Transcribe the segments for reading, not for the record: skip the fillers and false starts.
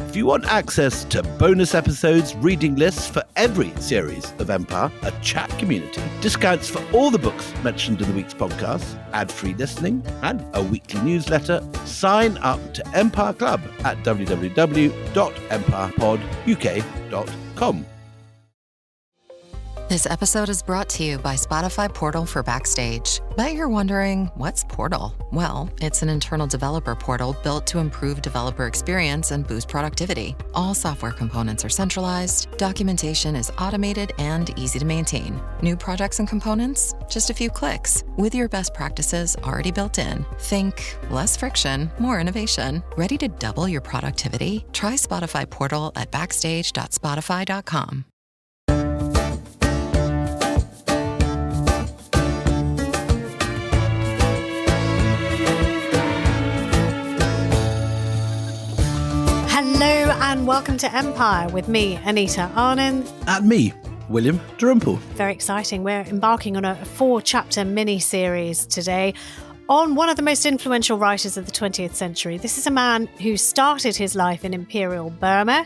If you want access to bonus episodes, reading lists for every series of Empire, a chat community, discounts for all the books mentioned in the week's podcast, ad-free listening, and a weekly newsletter, sign up to Empire Club at www.empirepoduk.com. This episode is brought to you by Spotify Portal for Backstage. Bet you're wondering, what's Portal? Well, it's an internal developer portal built to improve developer experience and boost productivity. All software components are centralized, documentation is automated and easy to maintain. New projects and components? Just a few clicks. With your best practices already built in. Think less friction, more innovation. Ready to double your productivity? Try Spotify Portal at backstage.spotify.com. Hello and welcome to Empire with me, Anita Arnand. And me, William Dalrymple. Very exciting. We're embarking on a 4-chapter mini-series today on one of the most influential writers of the 20th century. This is a man who started his life in Imperial Burma.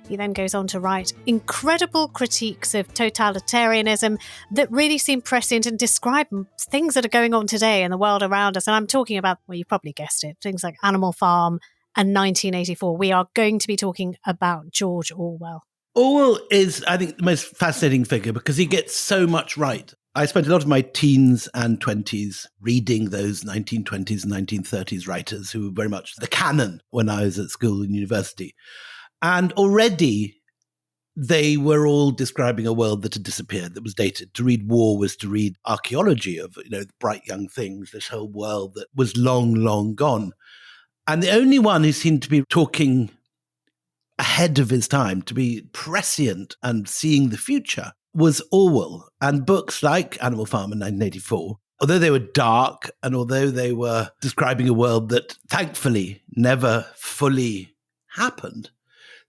He then goes on to write incredible critiques of totalitarianism that really seem prescient and describe things that are going on today in the world around us. And I'm talking about, well, you probably guessed it, things like Animal Farm and 1984. We are going to be talking about George Orwell. Orwell is, I think, the most fascinating figure because he gets so much right. I spent a lot of my teens and 20s reading those 1920s and 1930s writers who were very much the canon when I was at school and university. And already they were all describing a world that had disappeared, that was dated. To read War was to read archaeology of, bright young things, this whole world that was long, long gone. And the only one who seemed to be talking ahead of his time, to be prescient and seeing the future, was Orwell. And books like Animal Farm in 1984, although they were dark and although they were describing a world that thankfully never fully happened,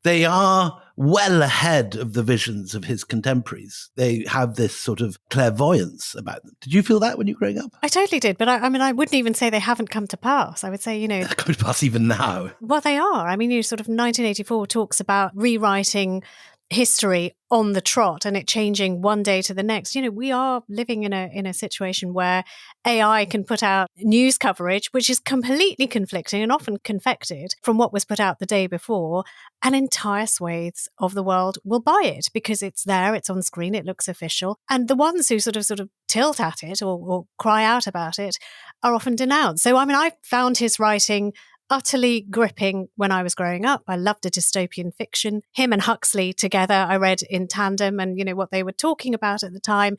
they are well ahead of the visions of his contemporaries. They have this sort of clairvoyance about them. Did you feel that when you were growing up? I totally did, but I wouldn't even say they haven't come to pass. I would say, They're coming to pass even now. Well, they are. Sort of 1984 talks about rewriting history on the trot and it changing one day to the next. We are living in a situation where AI can put out news coverage, which is completely conflicting and often confected from what was put out the day before, and entire swathes of the world will buy it because it's there, it's on screen, it looks official. And the ones who sort of tilt at it or cry out about it are often denounced. So, I found his writing utterly gripping when I was growing up. I loved a dystopian fiction. Him and Huxley together, I read in tandem, and what they were talking about at the time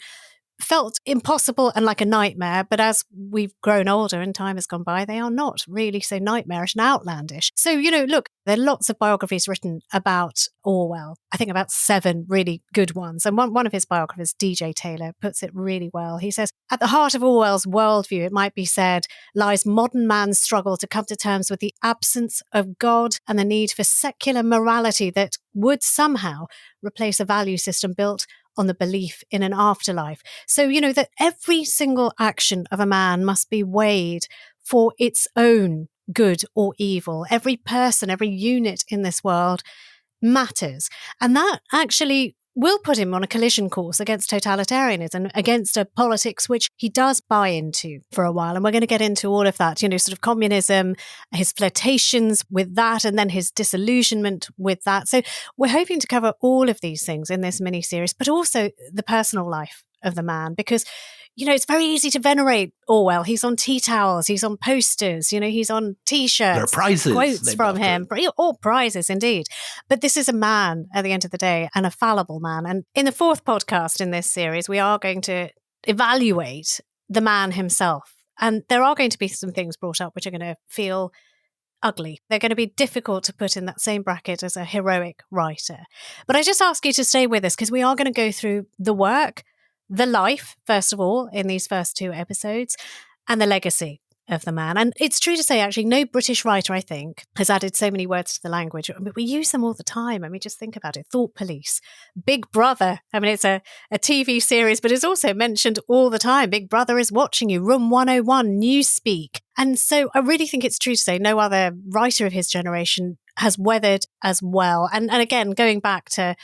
felt impossible and like a nightmare. But as we've grown older and time has gone by, they are not really so nightmarish and outlandish. So, look, there are lots of biographies written about Orwell. I think about 7 really good ones. And one of his biographers, DJ Taylor, puts it really well. He says, at the heart of Orwell's worldview, it might be said, lies modern man's struggle to come to terms with the absence of God and the need for secular morality that would somehow replace a value system built on the belief in an afterlife. So, that every single action of a man must be weighed for its own good or evil. Every person, every unit in this world matters. And that actually will put him on a collision course against totalitarianism, against a politics which he does buy into for a while. And we're going to get into all of that, sort of communism, his flirtations with that, and then his disillusionment with that. So we're hoping to cover all of these things in this mini-series, but also the personal life of the man, because it's very easy to venerate Orwell. He's on tea towels, he's on posters, he's on T-shirts. There are prizes. Quotes from him. All prizes, indeed. But this is a man at the end of the day, and a fallible man. And in the 4th podcast in this series, we are going to evaluate the man himself. And there are going to be some things brought up which are going to feel ugly. They're going to be difficult to put in that same bracket as a heroic writer. But I just ask you to stay with us because we are going to go through the work, the life, first of all, in these first 2 episodes, and the legacy of the man. And it's true to say, actually, no British writer, I think, has added so many words to the language. We use them all the time. Just think about it. Thought Police, Big Brother. It's a TV series, but it's also mentioned all the time. Big Brother is watching you. Room 101, Newspeak. And so I really think it's true to say no other writer of his generation has weathered as well. And again, going back to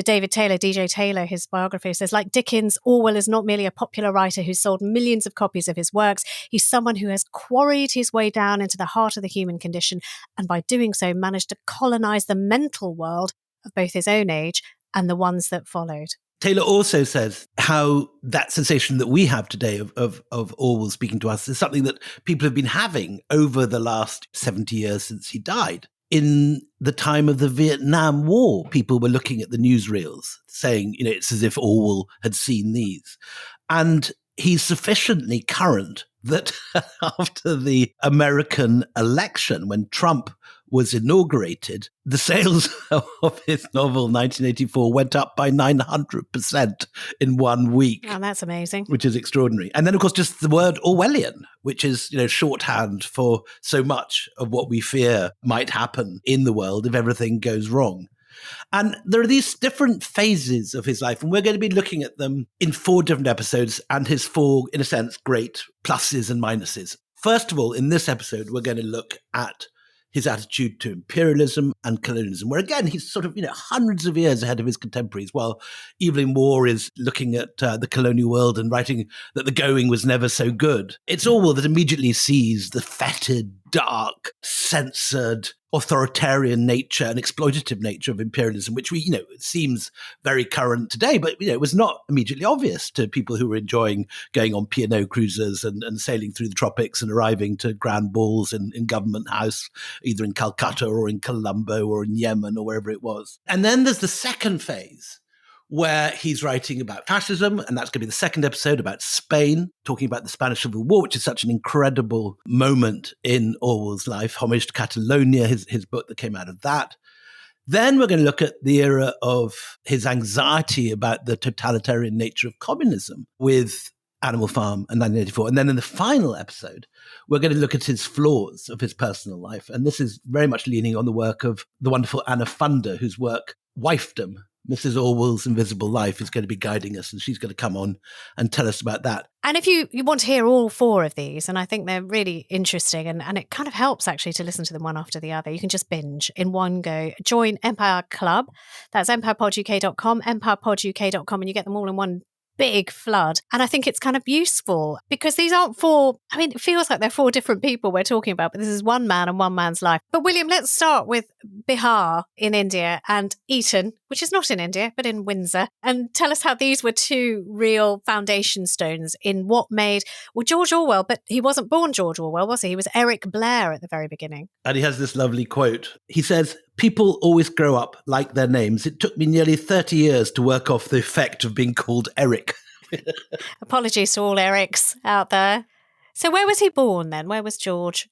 David Taylor, DJ Taylor, his biography says, like Dickens, Orwell is not merely a popular writer who sold millions of copies of his works. He's someone who has quarried his way down into the heart of the human condition, and by doing so managed to colonize the mental world of both his own age and the ones that followed. Taylor also says how that sensation that we have today of Orwell speaking to us is something that people have been having over the last 70 years since he died. In the time of the Vietnam War, people were looking at the newsreels saying, it's as if Orwell had seen these. And he's sufficiently current that after the American election, when Trump was inaugurated, the sales of his novel 1984 went up by 900% in 1 week. Oh, that's amazing. Which is extraordinary. And then, of course, just the word Orwellian, which is, shorthand for so much of what we fear might happen in the world if everything goes wrong. And there are these different phases of his life, and we're going to be looking at them in 4 different episodes and his 4, in a sense, great pluses and minuses. First of all, in this episode, we're going to look at his attitude to imperialism and colonialism, where again, he's sort of, hundreds of years ahead of his contemporaries, while Evelyn Waugh is looking at the colonial world and writing that the going was never so good. It's Orwell that immediately sees the fetid, dark, censored, authoritarian nature and exploitative nature of imperialism, which we, it seems very current today, but, it was not immediately obvious to people who were enjoying going on P&O cruises and sailing through the tropics and arriving to grand balls in Government House, either in Calcutta or in Colombo or in Yemen or wherever it was. And then there's the second phase, where he's writing about fascism, and that's going to be the second episode about Spain, talking about the Spanish Civil War, which is such an incredible moment in Orwell's life, Homage to Catalonia, his book that came out of that. Then we're going to look at the era of his anxiety about the totalitarian nature of communism with Animal Farm and 1984. And then in the final episode, we're going to look at his flaws of his personal life. And this is very much leaning on the work of the wonderful Anna Funder, whose work, Wifedom, Mrs. Orwell's Invisible Life, is going to be guiding us, and she's going to come on and tell us about that. And if you want to hear all 4 of these, and I think they're really interesting, and it kind of helps actually to listen to them one after the other, you can just binge in one go. Join Empire Club. That's empirepoduk.com, empirepoduk.com, and you get them all in one big flood. And I think it's kind of useful because these aren't 4, it feels like they're 4 different people we're talking about, but this is one man and one man's life. But William, let's start with Bihar in India and Eton, which is not in India, but in Windsor. And tell us how these were 2 real foundation stones in what made, George Orwell, but he wasn't born George Orwell, was he? He was Eric Blair at the very beginning. And he has this lovely quote. He says, "People always grow up like their names. It took me nearly 30 years to work off the effect of being called Eric." Apologies to all Erics out there. So where was he born then? Where was George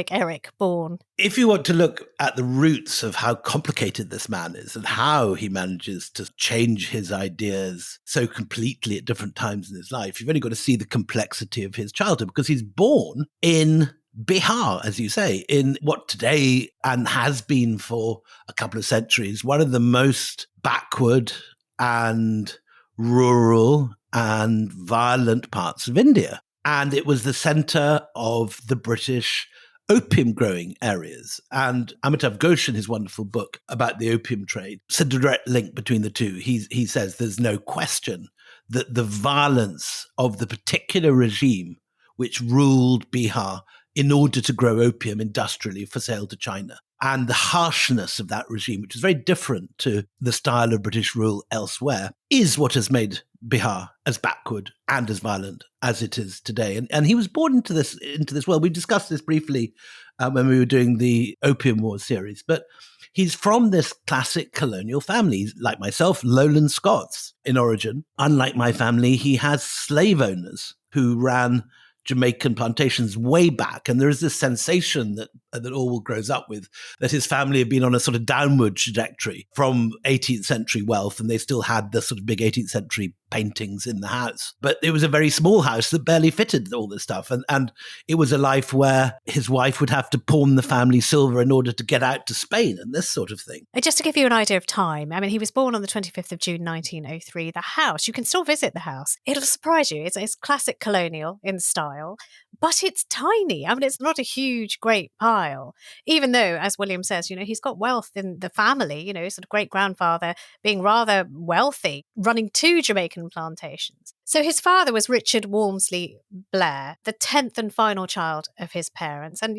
Eric born? If you want to look at the roots of how complicated this man is and how he manages to change his ideas so completely at different times in his life, you've only got to see the complexity of his childhood, because he's born in Bihar, as you say, in what today and has been for a couple of centuries, one of the most backward and rural and violent parts of India. And it was the center of the British opium growing areas. And Amitav Ghosh, in his wonderful book about the opium trade, it's a direct link between the two. He says there's no question that the violence of the particular regime which ruled Bihar in order to grow opium industrially for sale to China, and the harshness of that regime, which is very different to the style of British rule elsewhere, is what has made Bihar as backward and as violent as it is today. And he was born into this world. We discussed this briefly when we were doing the Opium Wars series, but he's from this classic colonial family. He's, like myself, Lowland Scots in origin. Unlike my family, he has slave owners who ran Jamaican plantations way back. And there is this sensation that Orwell grows up with, that his family had been on a sort of downward trajectory from 18th century wealth, and they still had the sort of big 18th century paintings in the house. But it was a very small house that barely fitted all this stuff. And it was a life where his wife would have to pawn the family silver in order to get out to Spain and this sort of thing. Just to give you an idea of time, I mean, he was born on the 25th of June, 1903. The house, you can still visit the house. It'll surprise you. It's classic colonial in style, but it's tiny. I mean, it's not a huge, great pile, even though, as William says, he's got wealth in the family, sort of great-grandfather being rather wealthy, running 2 Jamaican plantations. So his father was Richard Walmsley Blair, the 10th and final child of his parents. And,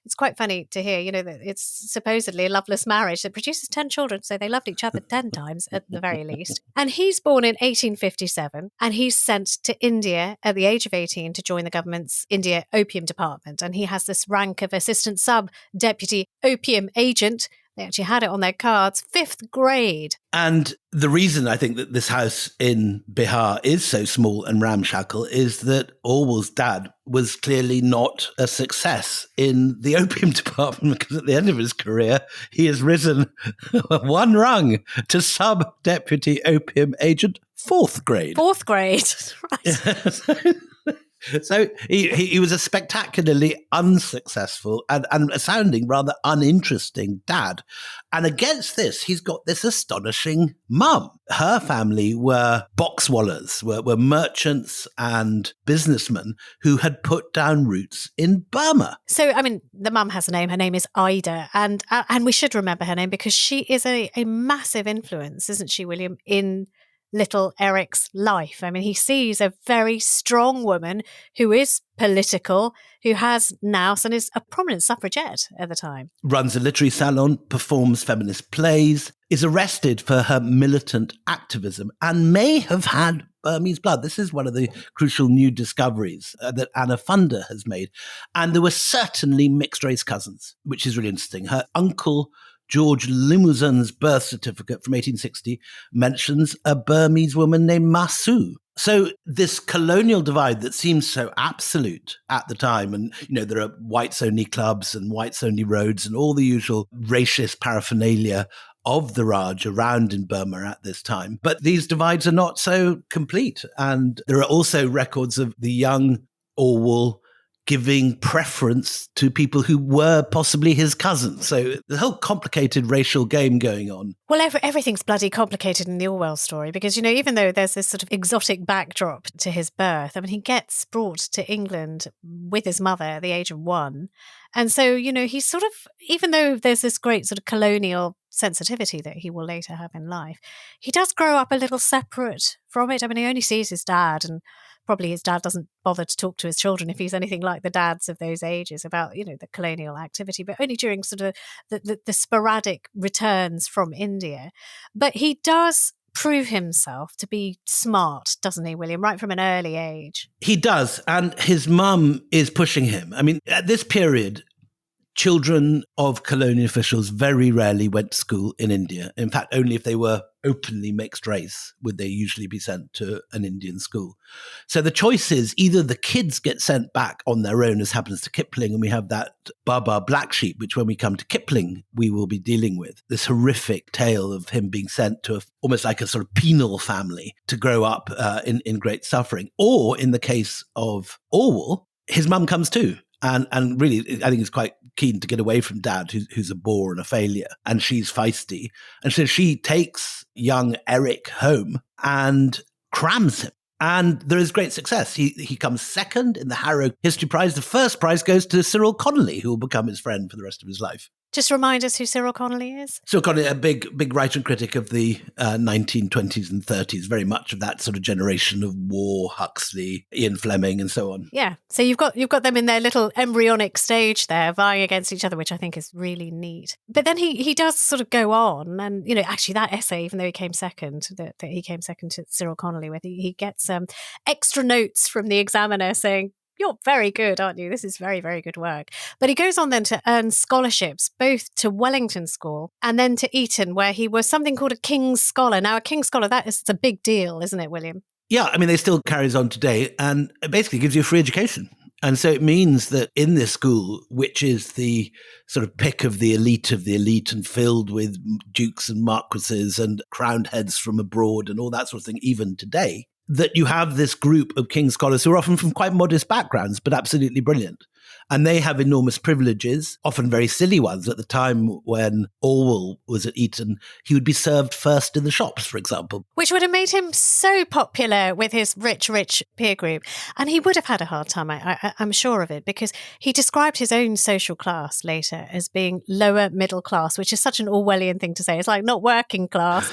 it's quite funny to hear, that it's supposedly a loveless marriage that produces 10 children. So they loved each other 10 times at the very least. And he's born in 1857 and he's sent to India at the age of 18 to join the government's India opium department. And he has this rank of assistant sub-deputy opium agent. They actually had it on their cards, 5th grade. And the reason I think that this house in Bihar is so small and ramshackle is that Orwell's dad was clearly not a success in the opium department, because at the end of his career, he has risen 1 rung to sub-deputy opium agent, 4th grade. 4th grade, right. So he was a spectacularly unsuccessful and sounding rather uninteresting dad. And against this, he's got this astonishing mum. Her family were boxwallers, were merchants and businessmen who had put down roots in Burma. So, I mean, the mum has a name. Her name is Ida. And we should remember her name because she is a massive influence, isn't she, William, in little Eric's life. I mean, he sees a very strong woman who is political, who has nous and is a prominent suffragette at the time. Runs a literary salon, performs feminist plays, is arrested for her militant activism, and may have had Burmese blood. This is one of the crucial new discoveries that Anna Funder has made. And there were certainly mixed race cousins, which is really interesting. Her uncle George Limousin's birth certificate from 1860 mentions a Burmese woman named Masu. So this colonial divide that seems so absolute at the time, and there are whites-only clubs and whites-only roads and all the usual racist paraphernalia of the Raj around in Burma at this time. But these divides are not so complete. And there are also records of the young Orwell giving preference to people who were possibly his cousins. So the whole complicated racial game going on. Well, everything's bloody complicated in the Orwell story because, even though there's this sort of exotic backdrop to his birth, I mean, he gets brought to England with his mother at the age of 1. And so, he's sort of, even though there's this great sort of colonial sensitivity that he will later have in life, he does grow up a little separate from it. I mean, he only sees his dad, and probably his dad doesn't bother to talk to his children if he's anything like the dads of those ages about, the colonial activity, but only during sort of the sporadic returns from India. But he does prove himself to be smart, doesn't he, William, right from an early age? He does. And his mum is pushing him. I mean, at this period, children of colonial officials very rarely went to school in India. In fact, only if they were openly mixed race would they usually be sent to an Indian school. So the choice is either the kids get sent back on their own, as happens to Kipling, and we have that Baba Black Sheep, which when we come to Kipling, we will be dealing with. This horrific tale of him being sent to almost like a sort of penal family to grow up in great suffering. Or in the case of Orwell, his mum comes too. And really, I think he's quite keen to get away from dad, who's a bore and a failure. And she's feisty. And so she takes young Eric home and crams him. And there is great success. He comes second in the Harrow History Prize. The first prize goes to Cyril Connolly, who will become his friend for the rest of his life. Just remind us who Cyril Connolly is. Cyril Connolly, a big writer and critic of the 1920s and 30s, very much of that sort of generation of War, Huxley, Ian Fleming, and so on. Yeah, so you've got them in their little embryonic stage there, vying against each other, which I think is really neat. But then he does sort of go on, and actually that essay, even though he came second, that he came second to Cyril Connolly with, he gets extra notes from the examiner saying, "You're very good, aren't you? This is very, very good work." But he goes on then to earn scholarships, both to Wellington School and then to Eton, where he was something called a King's Scholar. Now, a King's Scholar, it's a big deal, isn't it, William? Yeah, I mean, they still carries on today, and it basically gives you a free education. And so it means that in this school, which is the sort of pick of the elite and filled with dukes and marquises and crowned heads from abroad and all that sort of thing, even today, that you have this group of King scholars who are often from quite modest backgrounds, but absolutely brilliant. And they have enormous privileges, often very silly ones. At the time when Orwell was at Eton, he would be served first in the shops, for example. Which would have made him so popular with his rich peer group. And he would have had a hard time, I'm sure of it, because he described his own social class later as being lower middle class, which is such an Orwellian thing to say. It's like not working class.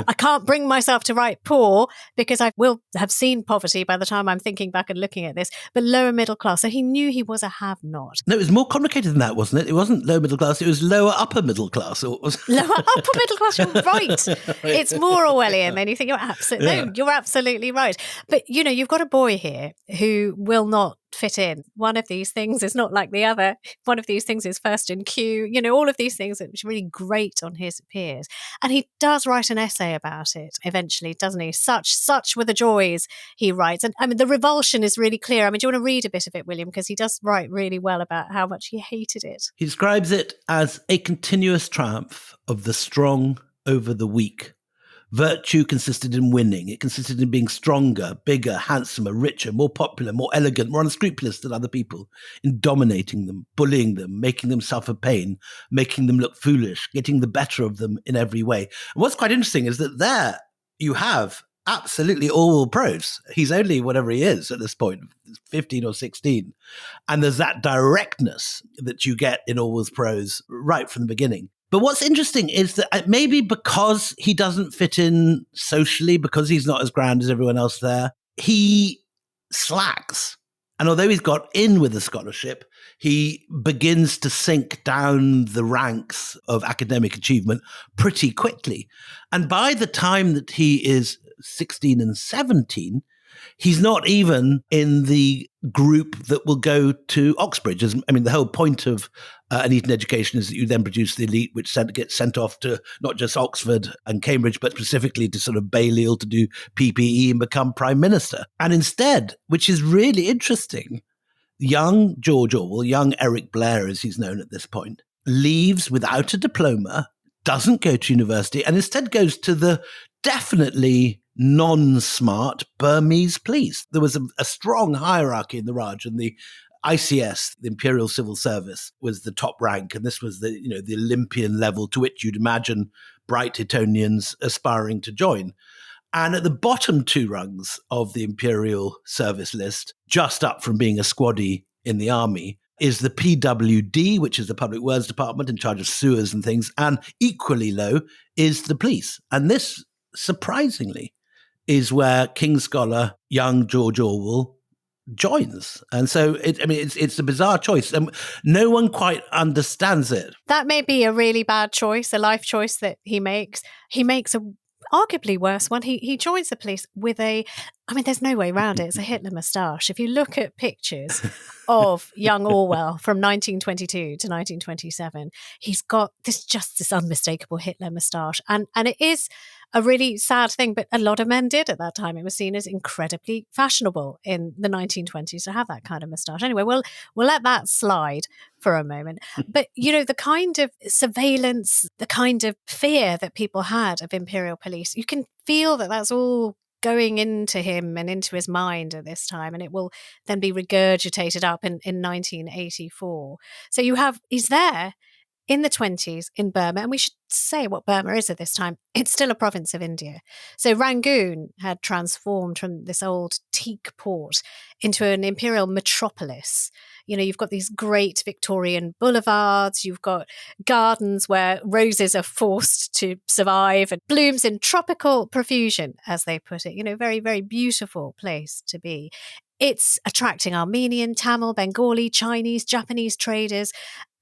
I can't bring myself to write poor because I will have seen poverty by the time I'm thinking back and looking at this, but lower middle class. So he knew he was a have-not. No, it was more complicated than that, wasn't it? It wasn't low middle class, it was lower upper middle class. Lower upper middle class, you're right. It's more Orwellian than you think. You're absolutely right. But, you've got a boy here who will not fit in. One of these things is not like the other. One of these things is first in queue. All of these things which are really great on his peers. And he does write an essay about it eventually, doesn't he? Such were the joys, he writes. And I mean, the revulsion is really clear. I mean, do you want to read a bit of it, William? Because he does write really well about how much he hated it. He describes it as a continuous triumph of the strong over the weak. Virtue consisted in winning. It consisted in being stronger, bigger, handsomer, richer, more popular, more elegant, more unscrupulous than other people, in dominating them, bullying them, making them suffer pain, making them look foolish, getting the better of them in every way. And what's quite interesting is that there you have absolutely Orwell prose. He's only whatever he is at this point, 15 or 16. And there's that directness that you get in Orwell's prose right from the beginning. But what's interesting is that maybe because he doesn't fit in socially, because he's not as grand as everyone else there, he slacks. And although he's got in with the scholarship, he begins to sink down the ranks of academic achievement pretty quickly. And by the time that he is 16 and 17, he's not even in the group that will go to Oxbridge. I mean, the whole point of an Eton education is that you then produce the elite, which gets sent off to not just Oxford and Cambridge, but specifically to sort of Balliol to do PPE and become prime minister. And instead, which is really interesting, young George Orwell, young Eric Blair, as he's known at this point, leaves without a diploma, doesn't go to university, and instead goes to the definitely non-smart Burmese police. There was a strong hierarchy in the Raj, and the ICS, the Imperial Civil Service, was the top rank, and this was the Olympian level to which you'd imagine bright Etonians aspiring to join. And at the bottom two rungs of the Imperial Service list, just up from being a squaddy in the army, is the PWD, which is the Public Works Department in charge of sewers and things, and equally low is the police. And this, surprisingly, is where King scholar young George Orwell joins. And so it's a bizarre choice, and no one quite understands it. That may be a really bad choice, a life choice that he makes. He makes a arguably worse one. He joins the police with there's no way around it. It's a Hitler moustache. If you look at pictures of young Orwell from 1922 to 1927, he's got this unmistakable Hitler moustache. And it is a really sad thing, but a lot of men did at that time. It was seen as incredibly fashionable in the 1920s to have that kind of moustache. Anyway, we'll let that slide for a moment. But, the kind of surveillance, the kind of fear that people had of imperial police, you can feel that that's all going into him and into his mind at this time, and it will then be regurgitated up in 1984. So he's there in the 20s in Burma, and we should say what Burma is at this time. It's still a province of India. So Rangoon had transformed from this old teak port into an imperial metropolis. You've got these great Victorian boulevards, you've got gardens where roses are forced to survive and blooms in tropical profusion, as they put it. Very, very beautiful place to be. It's attracting Armenian, Tamil, Bengali, Chinese, Japanese traders.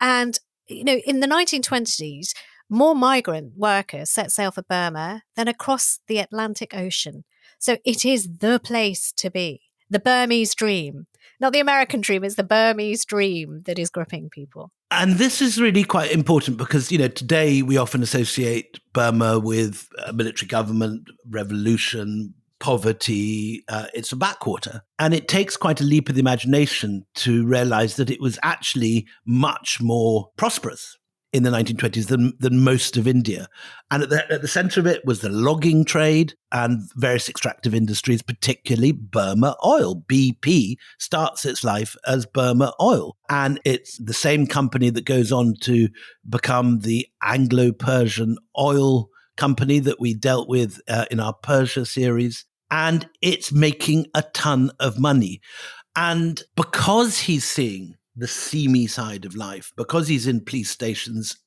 And in the 1920s, more migrant workers set sail for Burma than across the Atlantic Ocean. So it is the place to be. The Burmese dream. Not the American dream, it's the Burmese dream that is gripping people. And this is really quite important because, today we often associate Burma with a military government, revolution, poverty. It's a backwater. And it takes quite a leap of the imagination to realize that it was actually much more prosperous in the 1920s than most of India. And at the center of it was the logging trade and various extractive industries, particularly Burma oil. BP starts its life as Burma Oil. And it's the same company that goes on to become the Anglo-Persian oil company that we dealt with in our Persia series. And it's making a ton of money. And because he's seeing the seamy side of life, because he's in police stations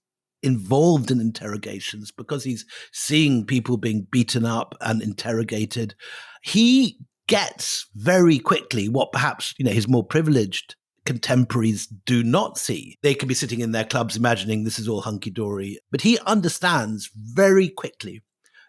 involved in interrogations, because he's seeing people being beaten up and interrogated, he gets very quickly what perhaps, his more privileged contemporaries do not see. They could be sitting in their clubs imagining this is all hunky-dory, but he understands very quickly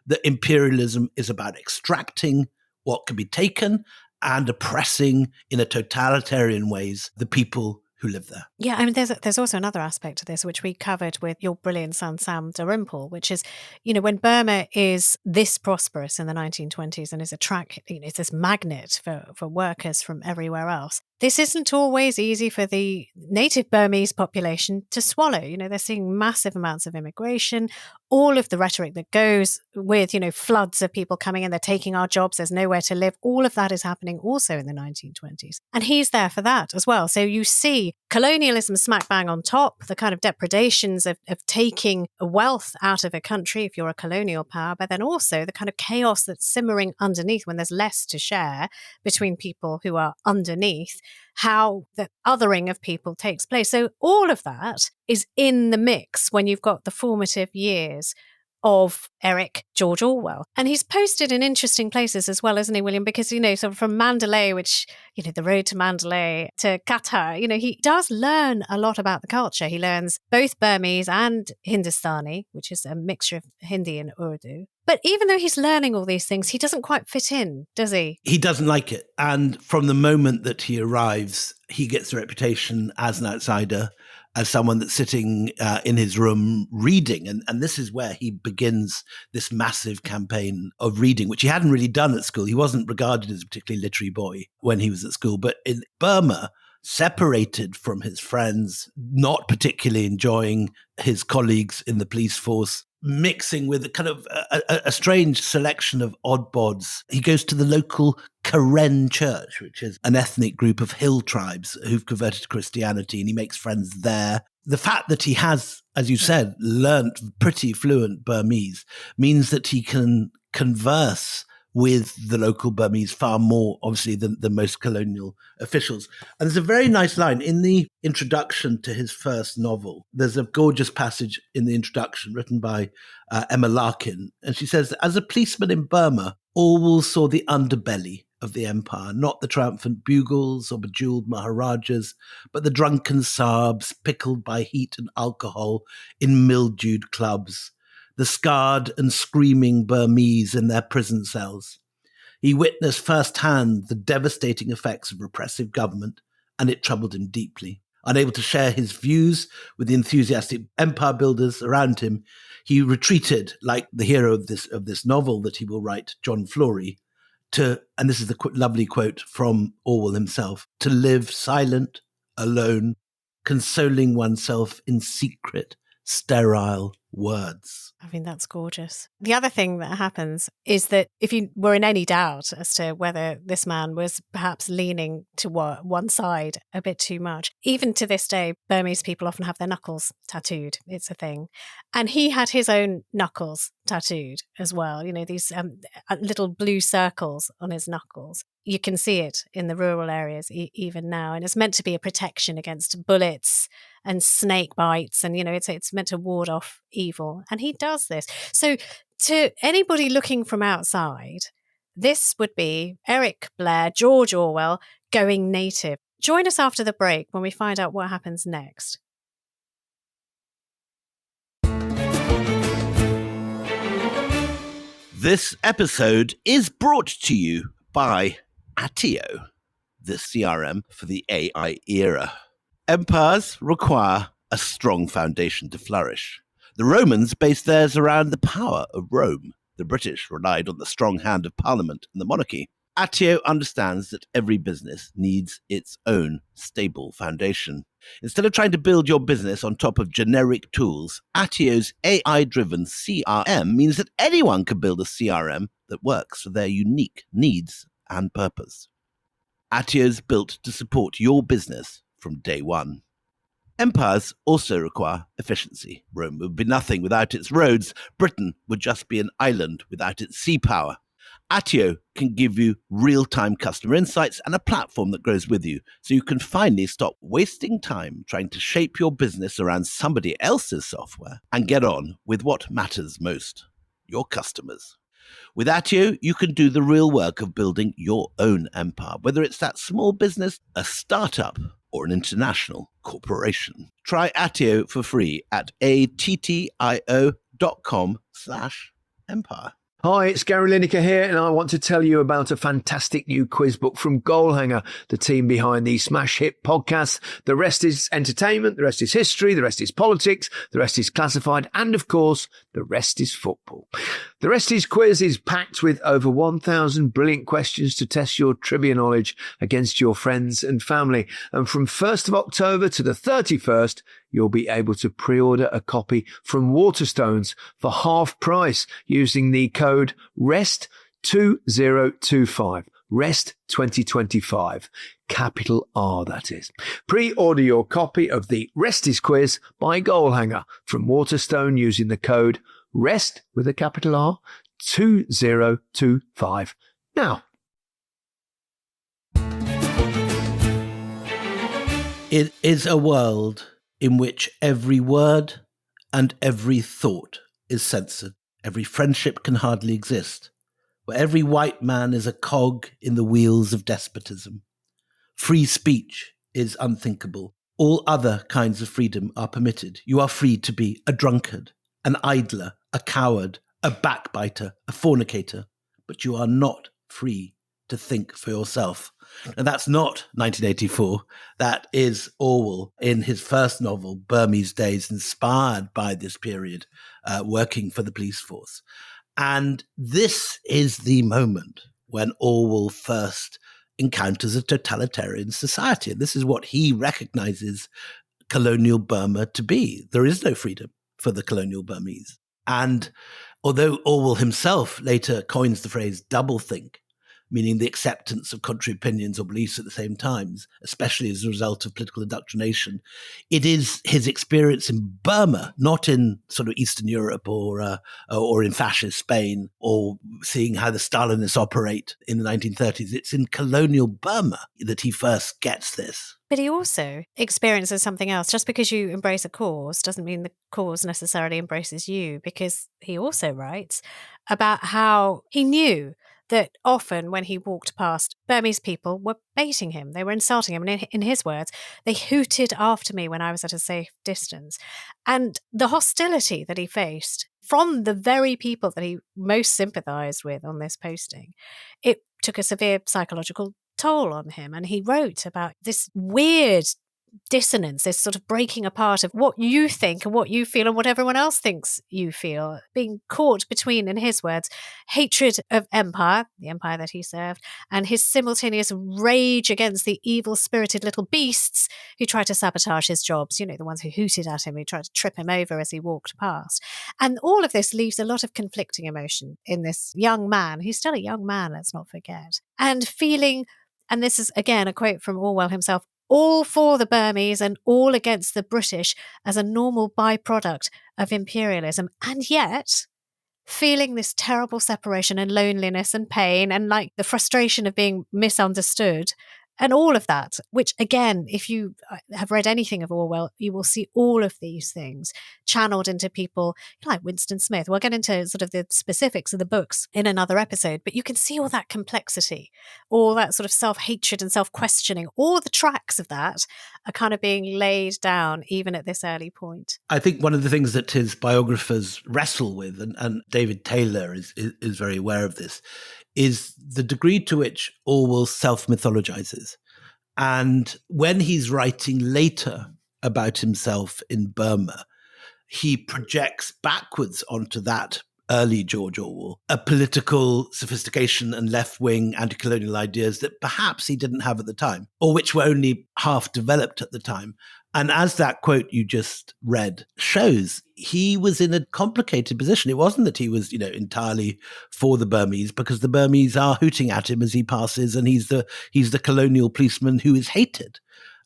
that imperialism is about extracting what can be taken and oppressing in a totalitarian ways the people who live there. Yeah, I mean, there's also another aspect to this, which we covered with your brilliant son, Sam Dalrymple, which is, when Burma is this prosperous in the 1920s and is it's this magnet for workers from everywhere else. This isn't always easy for the native Burmese population to swallow. They're seeing massive amounts of immigration, all of the rhetoric that goes with, floods of people coming in, they're taking our jobs, there's nowhere to live. All of that is happening also in the 1920s. And he's there for that as well. So you see colonialism smack bang on top, the kind of depredations of taking wealth out of a country if you're a colonial power, but then also the kind of chaos that's simmering underneath when there's less to share between people who are underneath, how the othering of people takes place. So all of that is in the mix when you've got the formative years of George Orwell. And he's posted in interesting places as well, isn't he, William? Because, sort of from Mandalay, which, the road to Mandalay to Qatar, he does learn a lot about the culture. He learns both Burmese and Hindustani, which is a mixture of Hindi and Urdu. But even though he's learning all these things, he doesn't quite fit in, does he? He doesn't like it. And from the moment that he arrives, he gets a reputation as an outsider, as someone that's sitting in his room reading. And this is where he begins this massive campaign of reading, which he hadn't really done at school. He wasn't regarded as a particularly literary boy when he was at school. But in Burma, separated from his friends, not particularly enjoying his colleagues in the police force, mixing with a kind of a strange selection of oddbods. He goes to the local Karen church, which is an ethnic group of hill tribes who've converted to Christianity, and he makes friends there. The fact that he has, as you said, learnt pretty fluent Burmese means that he can converse with the local Burmese far more, obviously, than most colonial officials. And there's a very nice line in the introduction to his first novel. There's a gorgeous passage in the introduction written by Emma Larkin. And she says, as a policeman in Burma, Orwell saw the underbelly of the empire, not the triumphant bugles or bejeweled maharajas, but the drunken Saabs pickled by heat and alcohol in mildewed clubs, the scarred and screaming Burmese in their prison cells. He witnessed firsthand the devastating effects of repressive government, and it troubled him deeply. Unable to share his views with the enthusiastic empire builders around him, he retreated, like the hero of this novel that he will write, John Flory, to, and this is the lovely quote from Orwell himself, to live silent, alone, consoling oneself in secret, sterile words. I mean, that's gorgeous. The other thing that happens is that if you were in any doubt as to whether this man was perhaps leaning to one side a bit too much, even to this day, Burmese people often have their knuckles tattooed. It's a thing. And he had his own knuckles tattooed as well. These little blue circles on his knuckles. You can see it in the rural areas even now. And it's meant to be a protection against bullets and snake bites. And, it's meant to ward off evil. And he does this. So to anybody looking from outside, this would be Eric Blair, George Orwell going native. Join us after the break when we find out what happens next. This episode is brought to you by Attio, the CRM for the AI era. Empires require a strong foundation to flourish. The Romans based theirs around the power of Rome. The British relied on the strong hand of Parliament and the monarchy. Attio understands that every business needs its own stable foundation. Instead of trying to build your business on top of generic tools, Attio's AI-driven CRM means that anyone can build a CRM that works for their unique needs and purpose. Attio's built to support your business from day one. Empires also require efficiency. Rome would be nothing without its roads. Britain would just be an island without its sea power. Attio can give you real-time customer insights and a platform that grows with you, so you can finally stop wasting time trying to shape your business around somebody else's software and get on with what matters most, your customers. With Attio, you can do the real work of building your own empire, whether it's that small business, a startup, or an international corporation. Try Attio for free at attio.com/empire. Hi, it's Gary Lineker here, and I want to tell you about a fantastic new quiz book from Goalhanger, the team behind the smash hit podcast. The rest is entertainment, the rest is history, the rest is politics, the rest is classified, and of course, the rest is football. The rest is quiz is packed with over 1,000 brilliant questions to test your trivia knowledge against your friends and family. And from 1st of October to the 31st, you'll be able to pre-order a copy from Waterstones for half price using the code REST2025. REST 2025. Capital R, that is. Pre-order your copy of the Rest is Quiz by Goalhanger from Waterstone using the code REST with a capital R 2025. Now. It is a world in which every word and every thought is censored. Every friendship can hardly exist, where every white man is a cog in the wheels of despotism. Free speech is unthinkable. All other kinds of freedom are permitted. You are free to be a drunkard, an idler, a coward, a backbiter, a fornicator, but you are not free to think for yourself. And that's not 1984. That is Orwell in his first novel, Burmese Days, inspired by this period, working for the police force. And this is the moment when Orwell first encounters a totalitarian society. And this is what he recognizes colonial Burma to be. There is no freedom for the colonial Burmese. And although Orwell himself later coins the phrase doublethink, meaning the acceptance of contrary opinions or beliefs at the same times, especially as a result of political indoctrination, it is his experience in Burma, not in sort of Eastern Europe or in fascist Spain, or seeing how the Stalinists operate in the 1930s. It's in colonial Burma that he first gets this. But he also experiences something else. Just because you embrace a cause doesn't mean the cause necessarily embraces you, because he also writes about how he knew that often when he walked past, Burmese people were baiting him. They were insulting him. And in his words, they hooted after me when I was at a safe distance. And the hostility that he faced from the very people that he most sympathized with on this posting, it took a severe psychological toll on him. And he wrote about this weird dissonance, this sort of breaking apart of what you think and what you feel and what everyone else thinks you feel, being caught between, in his words, hatred of empire, the empire that he served, and his simultaneous rage against the evil-spirited little beasts who tried to sabotage his jobs, you know, the ones who hooted at him, who tried to trip him over as he walked past. And all of this leaves a lot of conflicting emotion in this young man, who's still a young man, let's not forget, and feeling, and this is again a quote from Orwell himself, all for the Burmese and all against the British as a normal byproduct of imperialism. And yet, feeling this terrible separation and loneliness and pain and like the frustration of being misunderstood and all of that, which again, if you have read anything of Orwell, you will see all of these things channeled into people like Winston Smith. We'll get into sort of the specifics of the books in another episode, but you can see all that complexity, all that sort of self-hatred and self-questioning, all the tracks of that are kind of being laid down even at this early point. I think one of the things that his biographers wrestle with, and David Taylor is very aware of this, is the degree to which Orwell self-mythologizes. And when he's writing later about himself in Burma, he projects backwards onto that early George Orwell, a political sophistication and left-wing anti-colonial ideas that perhaps he didn't have at the time, or which were only half developed at the time. And as that quote you just read shows, he was in a complicated position. It wasn't that he was, entirely for the Burmese, because the Burmese are hooting at him as he passes, and he's the colonial policeman who is hated.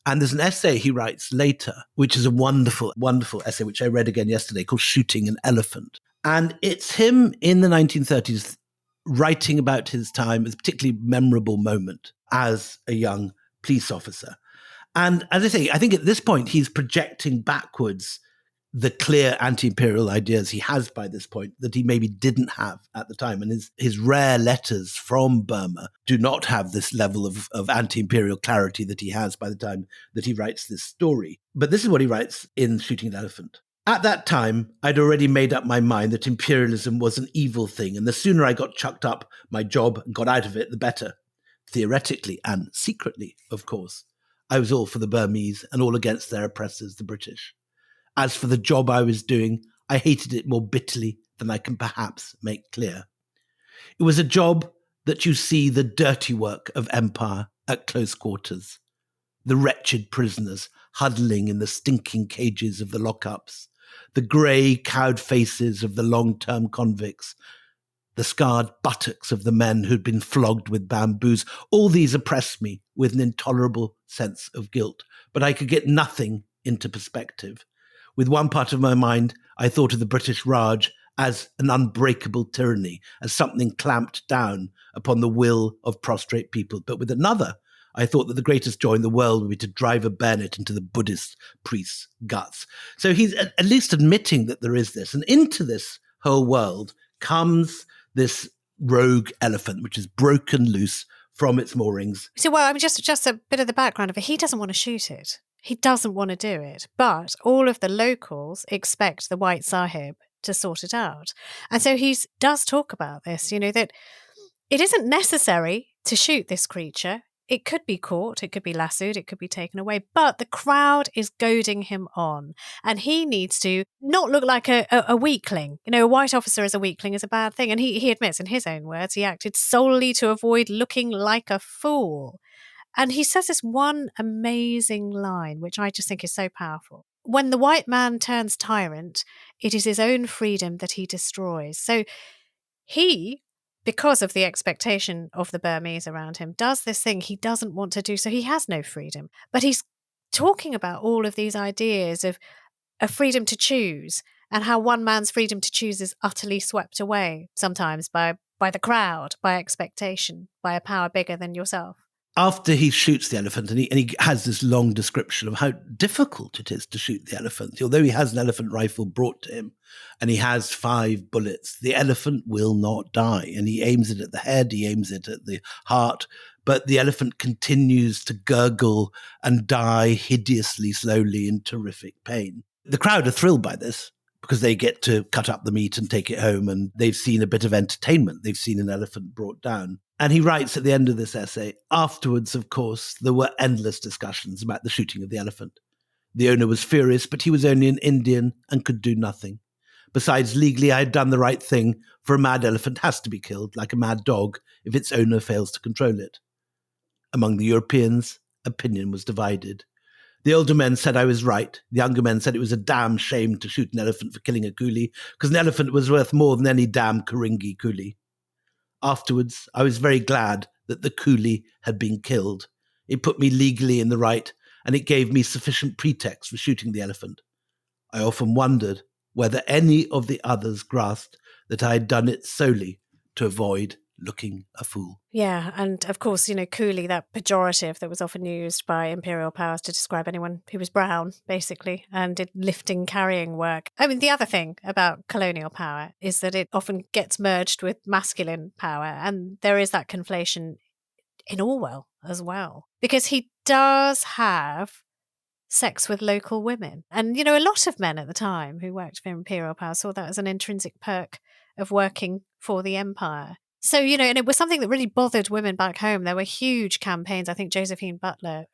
And there's an essay he writes later, which is a wonderful, wonderful essay, which I read again yesterday, called Shooting an Elephant. And it's him in the 1930s writing about his time as a particularly memorable moment as a young police officer. And as I say, I think at this point, he's projecting backwards the clear anti-imperial ideas he has by this point that he maybe didn't have at the time. And his rare letters from Burma do not have this level of anti-imperial clarity that he has by the time that he writes this story. But this is what he writes in Shooting an Elephant. At that time, I'd already made up my mind that imperialism was an evil thing, and the sooner I got chucked up my job and got out of it, the better. Theoretically and secretly, of course, I was all for the Burmese and all against their oppressors, the British. As for the job I was doing, I hated it more bitterly than I can perhaps make clear. It was a job that you see the dirty work of empire at close quarters. The wretched prisoners huddling in the stinking cages of the lockups, the grey, cowed faces of the long-term convicts, the scarred buttocks of the men who'd been flogged with bamboos. All these oppressed me with an intolerable sense of guilt, but I could get nothing into perspective. With one part of my mind, I thought of the British Raj as an unbreakable tyranny, as something clamped down upon the will of prostrate people. But with another, I thought that the greatest joy in the world would be to drive a bayonet into the Buddhist priest's guts. So he's at least admitting that there is this. And into this whole world comes this rogue elephant, which is broken loose from its moorings. So, well, I mean, just a bit of the background of it. He doesn't want to shoot it. He doesn't want to do it. But all of the locals expect the white sahib to sort it out. And so he does talk about this, that it isn't necessary to shoot this creature. It could be caught, it could be lassoed, it could be taken away, but the crowd is goading him on, and he needs to not look like a weakling. A white officer as a weakling is a bad thing, and he admits in his own words he acted solely to avoid looking like a fool. And he says this one amazing line, which I just think is so powerful. When the white man turns tyrant, it is his own freedom that he destroys. So he, because of the expectation of the Burmese around him, does this thing he doesn't want to do, so he has no freedom. But he's talking about all of these ideas of a freedom to choose, and how one man's freedom to choose is utterly swept away, sometimes by the crowd, by expectation, by a power bigger than yourself. After he shoots the elephant, and he has this long description of how difficult it is to shoot the elephant. Although he has an elephant rifle brought to him, and he has 5 bullets, the elephant will not die. And he aims it at the head, he aims it at the heart, but the elephant continues to gurgle and die hideously slowly in terrific pain. The crowd are thrilled by this, because they get to cut up the meat and take it home, and they've seen a bit of entertainment. They've seen an elephant brought down. And he writes at the end of this essay, afterwards, of course, there were endless discussions about the shooting of the elephant. The owner was furious, but he was only an Indian and could do nothing. Besides, legally, I had done the right thing, for a mad elephant has to be killed, like a mad dog, if its owner fails to control it. Among the Europeans, opinion was divided. The older men said I was right. The younger men said it was a damn shame to shoot an elephant for killing a coolie, because an elephant was worth more than any damn Karingi coolie. Afterwards, I was very glad that the coolie had been killed. It put me legally in the right, and it gave me sufficient pretext for shooting the elephant. I often wondered whether any of the others grasped that I had done it solely to avoid looking a fool. Yeah, and of course, coolie, that pejorative that was often used by imperial powers to describe anyone who was brown, basically, and did lifting, carrying work. I mean, the other thing about colonial power is that it often gets merged with masculine power, and there is that conflation in Orwell as well, because he does have sex with local women. And, a lot of men at the time who worked for imperial power saw that as an intrinsic perk of working for the empire. So, and it was something that really bothered women back home. There were huge campaigns. I think Josephine Butler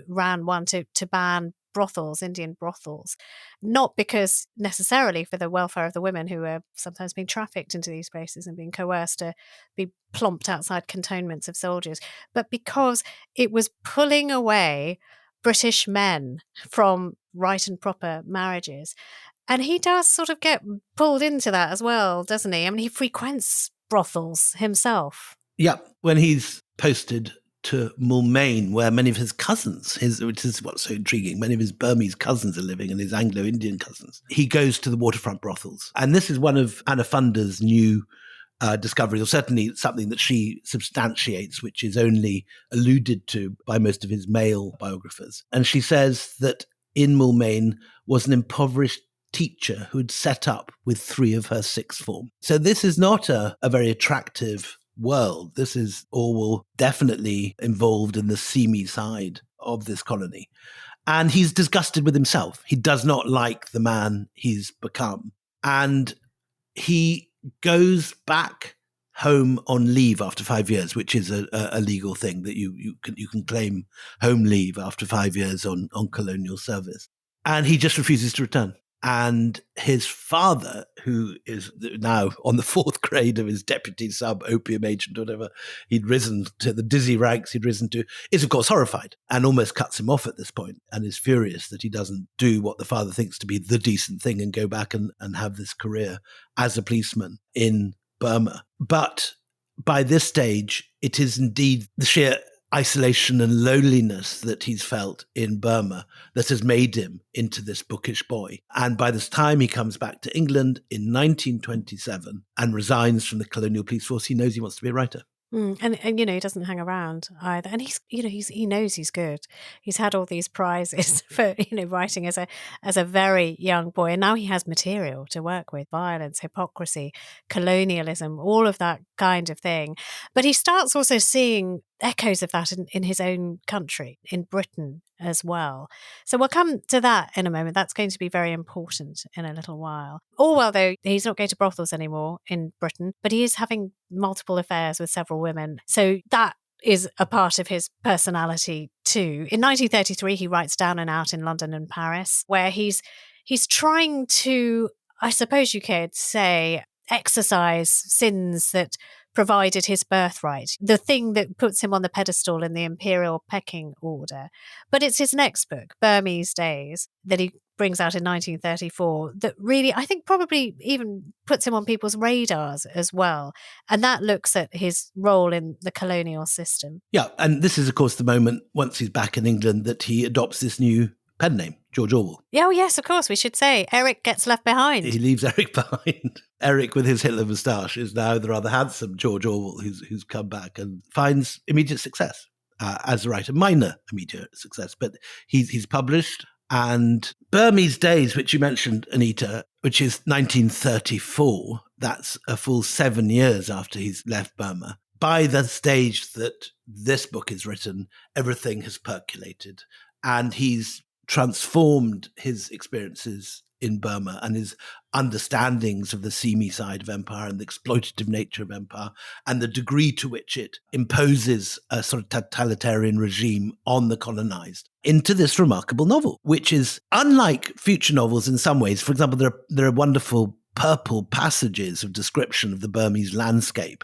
ran one to ban brothels, Indian brothels, not because necessarily for the welfare of the women who are sometimes being trafficked into these places and being coerced to be plomped outside cantonments of soldiers, but because it was pulling away British men from right and proper marriages. And he does sort of get pulled into that as well, doesn't he? I mean, he frequents brothels himself. Yeah, when he's posted to Moulmein, where many of his cousins, which is what's so intriguing, many of his Burmese cousins are living and his Anglo-Indian cousins. He goes to the waterfront brothels. And this is one of Anna Funder's new discoveries, or certainly something that she substantiates, which is only alluded to by most of his male biographers. And she says that in Moulmein was an impoverished teacher who'd set up with 3 of her sixth form. So this is not a very attractive world. This is Orwell definitely involved in the seamy side of this colony. And he's disgusted with himself. He does not like the man he's become. And he goes back home on leave after 5 years, which is a legal thing that you can claim home leave after 5 years on colonial service. And he just refuses to return. And his father, who is now on the 4th grade of his deputy sub-opium agent, or whatever he'd risen to, the dizzy ranks he'd risen to, is of course horrified and almost cuts him off at this point and is furious that he doesn't do what the father thinks to be the decent thing and go back and have this career as a policeman in Burma. But by this stage, it is indeed the sheer isolation and loneliness that he's felt in Burma that has made him into this bookish boy. And by this time he comes back to England in 1927 and resigns from the colonial police force, he knows he wants to be a writer. And he doesn't hang around either. And he knows he's good. He's had all these prizes for writing as a very young boy, and now he has material to work with: violence, hypocrisy, colonialism, all of that kind of thing. But he starts also seeing echoes of that in his own country, in Britain as well. So we'll come to that in a moment. That's going to be very important in a little while. Orwell, though, he's not going to brothels anymore in Britain, but he is having multiple affairs with several women. So that is a part of his personality too. In 1933, he writes Down and Out in London and Paris, where he's trying to, I suppose you could say, exercise sins that provided his birthright, the thing that puts him on the pedestal in the imperial pecking order. But it's his next book, Burmese Days, that he brings out in 1934, that really, I think, probably even puts him on people's radars as well. And that looks at his role in the colonial system. Yeah, and this is, of course, the moment, once he's back in England, that he adopts this new pen name, George Orwell. Yeah, oh yes, of course, we should say Eric gets left behind. He leaves Eric behind. Eric, with his Hitler moustache, is now the rather handsome George Orwell, who's come back and finds immediate success as a writer. Minor immediate success, but he's published. And Burmese Days, which you mentioned, Anita, which is 1934, that's a full 7 years after he's left Burma. By the stage that this book is written, everything has percolated, and he's transformed his experiences in Burma and his understandings of the seamy side of empire and the exploitative nature of empire and the degree to which it imposes a sort of totalitarian regime on the colonized into this remarkable novel, which is unlike future novels in some ways. For example, there are wonderful purple passages of description of the Burmese landscape,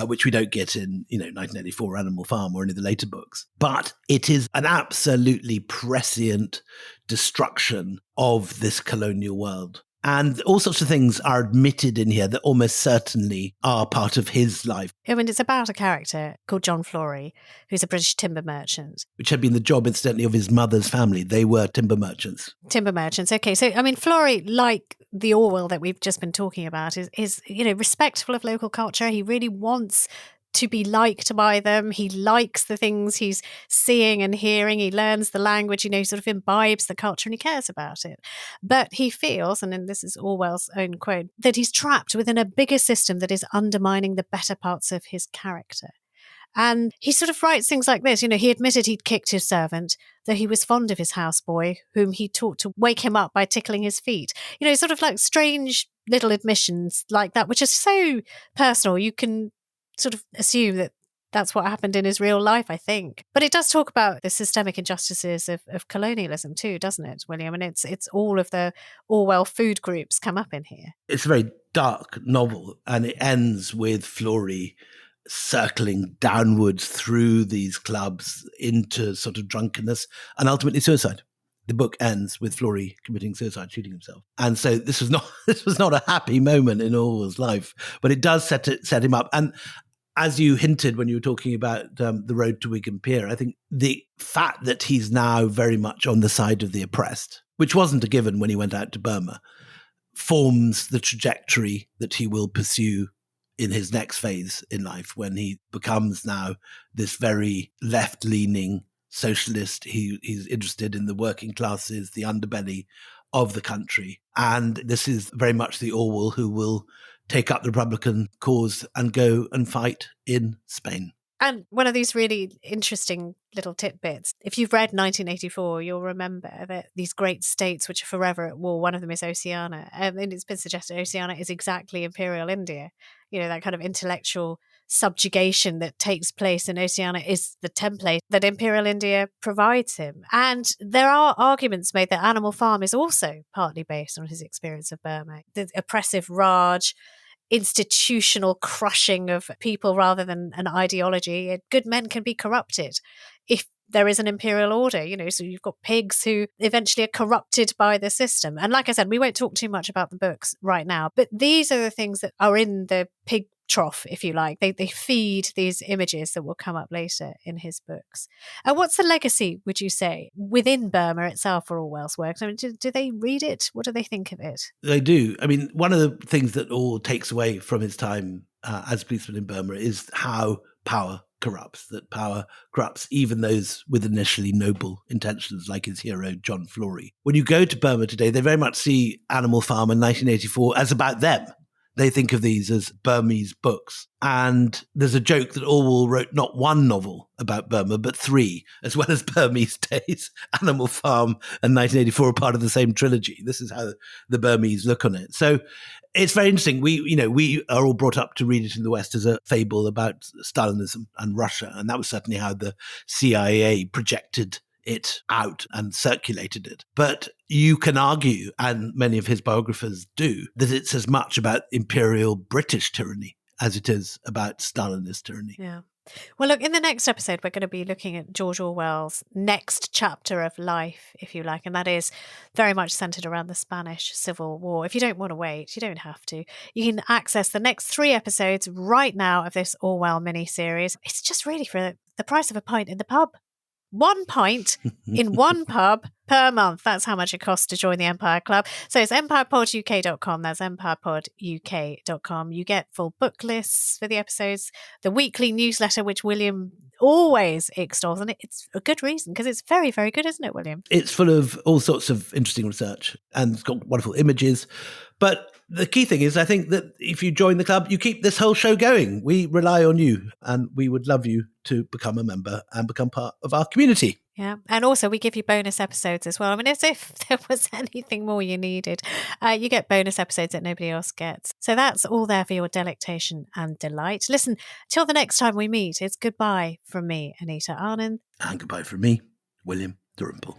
which we don't get in, 1984 Animal Farm or any of the later books. But it is an absolutely prescient destruction of this colonial world. And all sorts of things are admitted in here that almost certainly are part of his life. I mean, it's about a character called John Flory, who's a British timber merchant. Which had been the job, incidentally, of his mother's family. They were timber merchants. Timber merchants. Okay. So, I mean, Flory, like the Orwell that we've just been talking about, is respectful of local culture. He really wants to be liked by them. He likes the things he's seeing and hearing. He learns the language, he sort of imbibes the culture and he cares about it. But he feels, and then this is Orwell's own quote, that he's trapped within a bigger system that is undermining the better parts of his character. And he sort of writes things like this. He admitted he'd kicked his servant, though he was fond of his houseboy, whom he taught to wake him up by tickling his feet. Sort of like strange little admissions like that, which are so personal. You can sort of assume that That's what happened in his real life, I think. But it does talk about the systemic injustices of colonialism too, doesn't it, William? And it's all of the Orwell food groups come up in here. It's a very dark novel, and it ends with Florey circling downwards through these clubs into sort of drunkenness and ultimately suicide. The book ends with Florey committing suicide, shooting himself. And so this was not a happy moment in Orwell's life, but it does set him up. And as you hinted when you were talking about the road to Wigan Pier, I think the fact that he's now very much on the side of the oppressed, which wasn't a given when he went out to Burma, forms the trajectory that he will pursue in his next phase in life, when he becomes now this very left-leaning socialist. He's interested in the working classes, the underbelly of the country. And this is very much the Orwell who will take up the Republican cause and go and fight in Spain. And one of these really interesting little tidbits, if you've read 1984, you'll remember that these great states which are forever at war, one of them is Oceania. And it's been suggested Oceania is exactly Imperial India. You know, that kind of intellectual subjugation that takes place in Oceania is the template that Imperial India provides him. And there are arguments made that Animal Farm is also partly based on his experience of Burma. The oppressive Raj, institutional crushing of people rather than an ideology. Good men can be corrupted if there is an imperial order, you know, so you've got pigs who eventually are corrupted by the system. And like I said, we won't talk too much about the books right now, but these are the things that are in the pig trough, if you like. They feed these images that will come up later in his books. What's the legacy, would you say, within Burma itself for Orwell's works? I mean, do they read it? What do they think of it? They do. I mean, one of the things that Orwell takes away from his time as policeman in Burma is how power corrupts, that power corrupts even those with initially noble intentions, like his hero, John Florey. When you go to Burma today, they very much see Animal Farm in 1984 as about them. They think of these as Burmese books. And there's a joke that Orwell wrote not one novel about Burma, but three, as well as Burmese Days, Animal Farm, and 1984 are part of the same trilogy. This is how the Burmese look on it. So it's very interesting. We are all brought up to read it in the West as a fable about Stalinism and Russia. And that was certainly how the CIA projected it out and circulated it. But you can argue, and many of his biographers do, that it's as much about imperial British tyranny as it is about Stalinist tyranny. Yeah. Well, look, in the next episode, we're going to be looking at George Orwell's next chapter of life, if you like, and that is very much centered around the Spanish Civil War. If you don't want to wait, you don't have to. You can access the next 3 episodes right now of this Orwell miniseries. It's just really for the price of a pint in the pub. 1 pint in one pub per month. That's how much it costs to join the Empire Club. So it's empirepoduk.com. That's empirepoduk.com. You get full book lists for the episodes, the weekly newsletter, which William always extols. And it's a good reason, because it's very, very good, isn't it, William? It's full of all sorts of interesting research, and it's got wonderful images. But the key thing is, I think that if you join the club, you keep this whole show going. We rely on you, and we would love you to become a member and become part of our community. Yeah. And also we give you bonus episodes as well. I mean, as if there was anything more you needed. You get bonus episodes that nobody else gets. So that's all there for your delectation and delight. Listen, till the next time we meet, it's goodbye from me, Anita Arnand. And goodbye from me, William Dalrymple.